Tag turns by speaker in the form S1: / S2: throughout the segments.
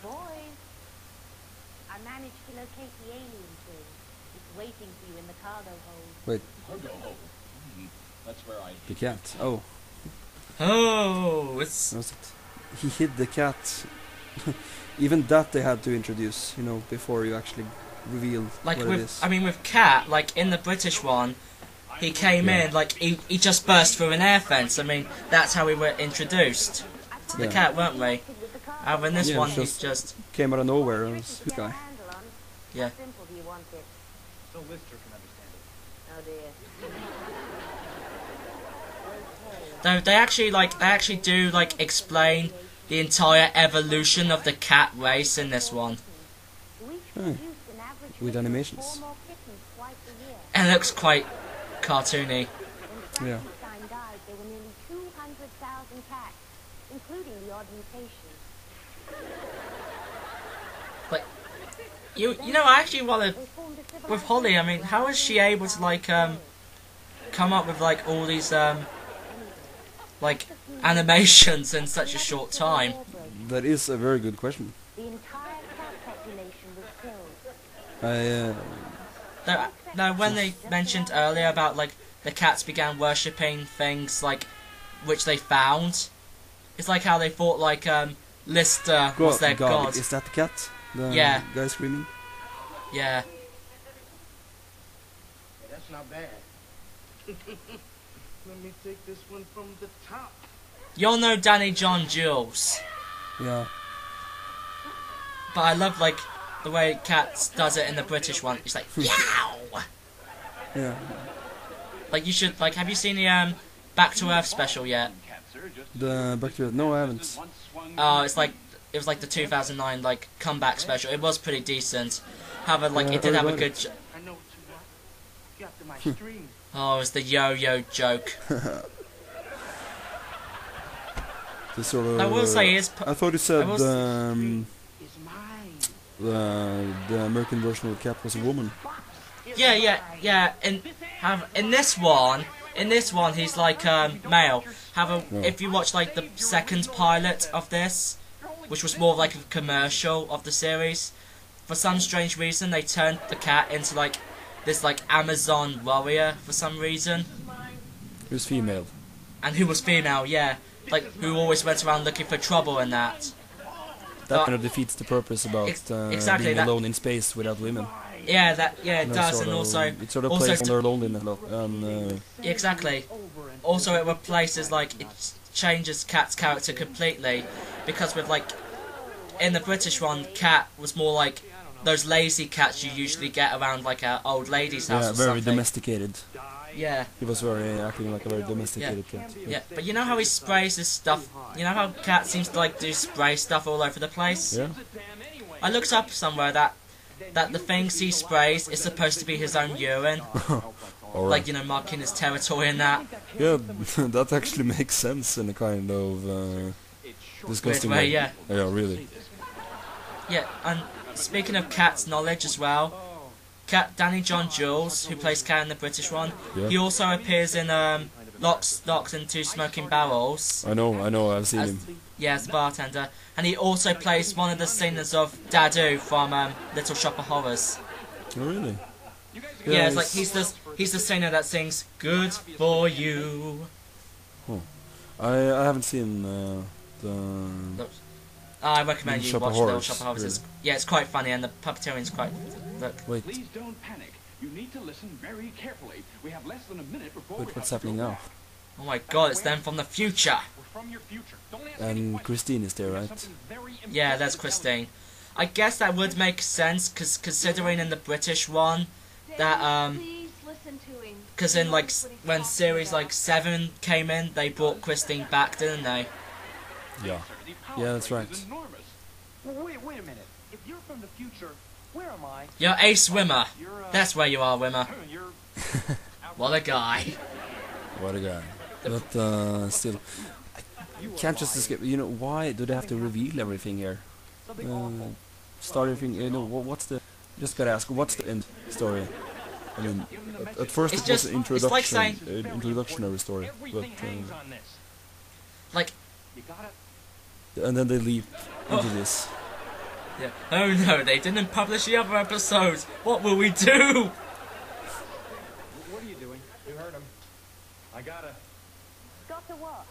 S1: boys. I managed to locate the alien twin. It's waiting for you in the cargo hold.
S2: Wait,
S3: Cargo hold. That's where I.
S2: the cat. Oh,
S4: Oh, it's
S2: was it? He hid the cat. Even that they had to introduce, you know, before you actually reveal
S4: like
S2: what it
S4: with.
S2: is.
S4: I mean, with Cat, like in the British one, he came in like he just burst through an air fence. I mean, that's how we were introduced to the cat, weren't we? However, in this
S2: Yeah,
S4: one,
S2: it's
S4: he's just
S2: Came out of nowhere. It was this guy.
S4: yeah.
S1: How simple do you want it?
S3: So Lister can understand it.
S1: Oh dear.
S4: Though they actually do like explain the entire evolution of the cat race in this one,
S2: Oh, with animations.
S4: and it looks quite cartoony.
S2: Yeah.
S1: Died, there were nearly 200,000 cats, including the odd mutation.
S4: Like you know, I actually want to with Holly. I mean, how is she able to like come up with like all these like animations in such a short time?
S2: That is a very good question.
S1: The entire cat population was killed.
S4: Now, when they mentioned earlier about like the cats began worshipping things like which they found, it's like how they thought like Lister was their god.
S2: Is that the cat? The
S4: Yeah.
S2: guy screaming?
S4: Yeah.
S3: That's not bad. Let me take this one from the top.
S4: You'll know Danny John Jules,
S2: Yeah.
S4: but I love like the way Cats does it in the British one. It's like yow.
S2: Yeah.
S4: Like you should like. Have you seen the Back to Earth special yet?
S2: The back to it. No, I haven't.
S4: Oh, it was like the 2009 like comeback special. It was pretty decent. However, like it did have a good.
S3: I know what you want. You after my stream.
S4: Oh, it's the yo-yo joke.
S2: The sort of.
S4: I will say is.
S2: I thought you said
S3: Is mine.
S2: the American version of the cat was a woman.
S4: Yeah. In this one, he's like male. If you watch like the second pilot of this, which was more like a commercial of the series, for some strange reason they turned the cat into like this like Amazon warrior for some reason,
S2: Who's female?
S4: and who was female, yeah, like who always went around looking for trouble and that.
S2: That kind of defeats the purpose about
S4: exactly
S2: being
S4: that.
S2: alone in space without women.
S4: Yeah, it
S2: know,
S4: does,
S2: sort
S4: and
S2: of-
S4: also
S2: it sort of
S4: also
S2: plays on
S4: to-
S2: their loneliness a lot.
S4: exactly. Also, it replaces like it changes Cat's character completely, because with like in the British one, Cat was more like those lazy cats you usually get around like a old lady's house
S2: Yeah,
S4: or
S2: very
S4: something.
S2: domesticated.
S4: Yeah,
S2: He was very acting like a very domesticated cat.
S4: yeah. But you know how he sprays his stuff. You know how Cat seems to like do spray stuff all over the place.
S2: Yeah.
S4: I looked up somewhere that the things he sprays is supposed to be his own urine,
S2: Alright.
S4: like you know, marking his territory and that.
S2: Yeah, that actually makes sense in a kind of disgusting
S4: Weird way,
S2: way.
S4: yeah.
S2: Yeah, really.
S4: Yeah, and speaking of Cat's knowledge as well, Danny John Jules, who plays Cat in the British one,
S2: Yeah.
S4: he also appears in Lock, Stock and Two Smoking Barrels.
S2: I know, I've seen
S4: As,
S2: him.
S4: yeah, as a bartender, and he also plays one of the singers of Dadu from Little Shop of Horrors.
S2: Oh, really?
S4: Yeah, it's like he's the singer that sings "Good for You."
S2: I haven't seen the.
S4: I recommend you
S2: Shop of
S4: watch Little
S2: Horrors,
S4: Shop of Horrors.
S2: really.
S4: Yeah, it's quite funny, and the puppeteering's quite. Look,
S2: Wait,
S5: Please don't panic. You need to listen very carefully. We have less than a minute before
S2: wait, what's happening now?
S4: oh my God, it's them from the future.
S5: We're from your future. Don't ask any
S2: And
S5: questions.
S2: Christine is there, right?
S5: Something very
S4: Yeah,
S5: important
S4: that's
S5: to
S4: Christine. I guess that would make sense, cause considering in the British one, that
S1: Please listen to him.
S4: cause in like when series like 7 came in, they brought Christine back, didn't they?
S2: Yeah.
S5: The power
S2: Yeah, that's
S5: range
S2: right.
S5: is enormous. Well, wait a minute. If you're from the future, where am I?
S4: You're a swimmer.
S5: You're
S4: That's where you are, Wimmer.
S5: you're
S4: What a guy.
S2: What a guy. But still, I can't just escape. You know, why do they have to reveal everything here? Start everything. You know, what's the? Just gotta ask, what's the end story? I mean, at first
S4: It's
S2: it
S4: just-
S2: was an
S4: it's like
S2: introduction,
S4: saying-
S2: introductionary story, but
S5: everything hangs on this.
S4: Like,
S5: You got it.
S2: and then they leap
S4: Oh.
S2: into this.
S4: Yeah. Oh no, they didn't publish the other episodes. What will we do?
S5: What are you doing? You heard him. I gotta.
S1: Got to what?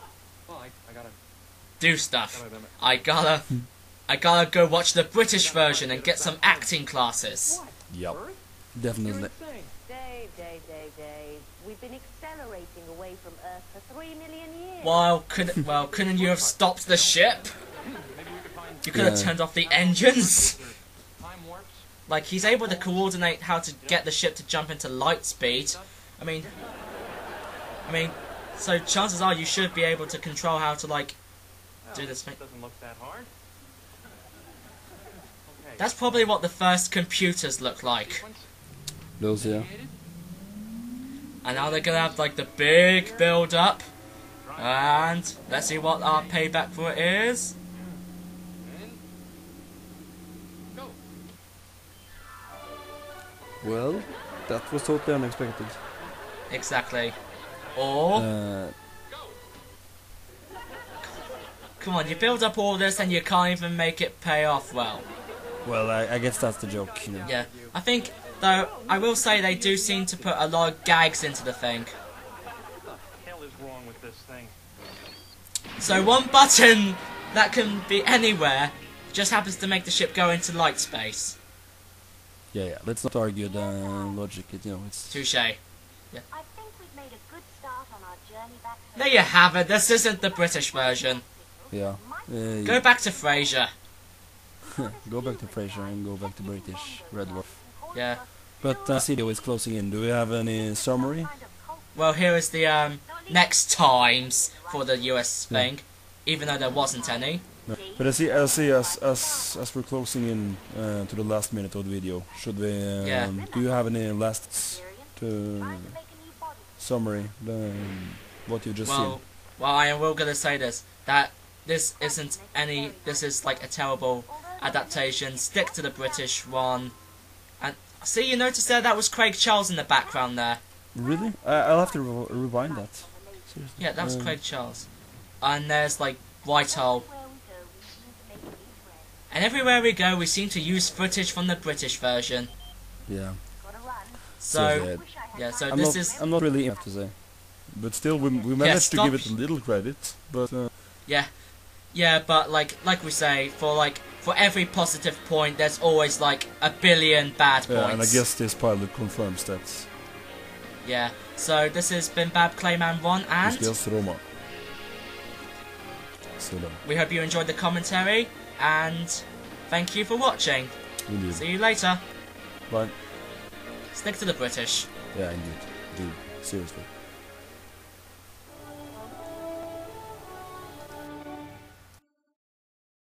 S5: Well, I gotta.
S4: Do stuff. I gotta go watch the British version and get some acting classes.
S2: Yep. Definitely.
S1: Dave. We've been accelerating away from Earth for 3 million years.
S4: Well, couldn't you have stopped the ship? You could have turned off the engines.
S5: Time warps.
S4: Like, he's able to coordinate how to get the ship to jump into light speed. I mean, so chances are you should be able to control how to, like, do this thing.
S5: Doesn't look that hard. Okay.
S4: That's probably what the first computers look like.
S2: Those, yeah.
S4: And now they're gonna have, like, the big build-up. And let's see what our payback for it is.
S5: Go.
S2: Well, that was totally unexpected.
S4: Exactly. Or...
S2: Uh,
S4: come on, you build up all this and you can't even make it pay off well.
S2: well, I guess that's the joke, you know.
S4: Yeah, I think, though, I will say they do seem to put a lot of gags into the thing.
S5: What the hell is wrong with this thing?
S4: So one button that can be anywhere just happens to make the ship go into light space.
S2: Yeah. Let's not argue the logic. You know, it's
S4: Touche.
S1: I think we've made a good start on our journey back to
S4: There you have it, this isn't the British version.
S2: yeah.
S4: Go back to Frasier.
S2: Go back to Frasier and go back to British Red Dwarf.
S4: Yeah.
S2: But video is closing in. Do we have any summary?
S4: Well, here is the next times for the US thing, even though there wasn't any.
S2: No. But I see as we're closing in to the last minute of the video. Should we? Do you have any last summary? What you just seen?
S4: Well, I am gonna say this, that this isn't any. This is like a terrible adaptation. Stick to the British one. And see, you noticed there that was Craig Charles in the background there.
S2: Really? I'll have to rewind that. Seriously.
S4: Yeah, that was Craig Charles. And there's like Whitehall. And everywhere we go, we seem to use footage from the British version.
S2: Yeah.
S4: So, yeah, so this is...
S2: I'm not really have to say, but still, we managed to give it a little credit. But
S4: yeah, but like we say, for every positive point, there's always like a billion bad points.
S2: yeah, and I guess this pilot confirms that.
S4: Yeah. So this has been Bab Clayman 1, and
S2: Yes, Roma. So
S4: we hope you enjoyed the commentary, and thank you for watching.
S2: indeed.
S4: See you later.
S2: Bye.
S4: Stick to the British.
S2: Yeah, indeed. Dude, seriously.